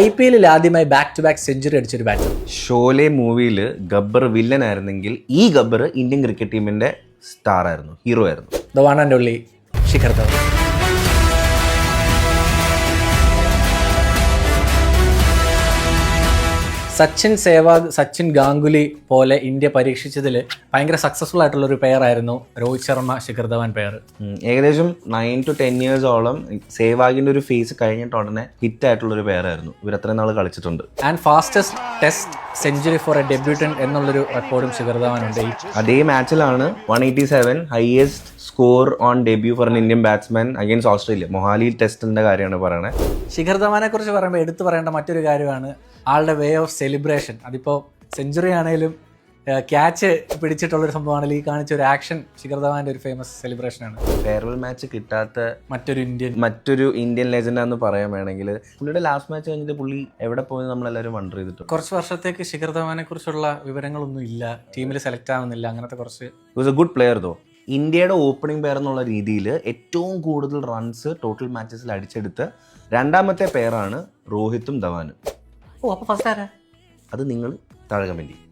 IPL ആദ്യമായി back to back century അടിച്ചൊരു ബാറ്റർ. ഷോലെ മൂവിയിൽ ഗബ്ബർ വില്ലൻ ആയിരുന്നെങ്കിൽ ഈ ഗബ്ബർ ഇന്ത്യൻ ക്രിക്കറ്റ് ടീമിന്റെ സ്റ്റാർ ആയിരുന്നു, ഹീറോ ആയിരുന്നു. The one and only Shikhar Dhawan. Sachin Sehwag, Sachin Ganguly പോലെ ഇന്ത്യ പരീക്ഷിച്ചതിൽ ഭയങ്കര സക്സസ്ഫുൾ ആയിട്ടുള്ള ഒരു പെയർ ആയിരുന്നു രോഹിത് ശർമ്മ ശിഖർ ധവാൻ പെയർ. ഏകദേശം 9 to 10 ഇയേഴ്സോളം സേവാഗിന്റെ ഒരു ഫേസ് കഴിഞ്ഞിട്ട് ഉടനെ ഹിറ്റ് ആയിട്ടുള്ള ഒരു പെയർ ആയിരുന്നു. ഇവർ അത്രയും നാൾ കളിച്ചിട്ടുണ്ട്. And fastest test century for a debutant എന്നുള്ളൊരു റെക്കോർഡും ശിഖർ ധവാൻ ഉണ്ട്. അതേ മാച്ചിലാണ് 187 highest score on debut for an Indian batsman against Australia. Mohali ടെസ്റ്റിന്റെ കാര്യമാണ് പറയണത്. ശിഖർ ധവാനെ കുറിച്ച് പറയുമ്പോൾ എടുത്തു പറയേണ്ട മറ്റൊരു കാര്യമാണ് ആളുടെ വേ ഓഫ് സെലിബ്രേഷൻ. അതിപ്പോൾ സെഞ്ചുറി ആണെങ്കിലും ക്യാച്ച് പിടിച്ചിട്ടുള്ളൊരു സംഭവമാണെങ്കിൽ ഈ കാണിച്ച ഒരു ആക്ഷൻ ശിഖർ ധവാന്റെ ഒരു ഫേമസ് സെലിബ്രേഷനാണ്. ഫെയർവെൽ മാച്ച് കിട്ടാത്ത മറ്റൊരു ഇന്ത്യൻ ലെജൻഡ് എന്ന് പറയാൻ വേണമെങ്കിൽ പുള്ളിയുടെ ലാസ്റ്റ് മാച്ച് കഴിഞ്ഞിട്ട് പുള്ളി എവിടെ പോയെന്ന് നമ്മളെല്ലാവരും വണ്ടർ ചെയ്തിട്ടുണ്ട്. കുറച്ച് വർഷത്തേക്ക് ശിഖർ ധവാനെ കുറിച്ചുള്ള വിവരങ്ങളൊന്നും ഇല്ല, ടീമിൽ സെലക്ട് ആവുന്നില്ല, അങ്ങനത്തെ കുറച്ച്. വാസ് എ ഗുഡ് പ്ലെയർ ദോ. ഇന്ത്യയുടെ ഓപ്പണിംഗ് പെയർ എന്നുള്ള രീതിയിൽ ഏറ്റവും കൂടുതൽ റൺസ് ടോട്ടൽ മാച്ചസിൽ അടിച്ചെടുത്ത രണ്ടാമത്തെ പെയറാണ് രോഹിത്തും ധവാനും. അപ്പോൾ ഫസ്റ്റ് ആരാ? അത് നിങ്ങൾ താഴെ കമന്റ് ചെയ്യും.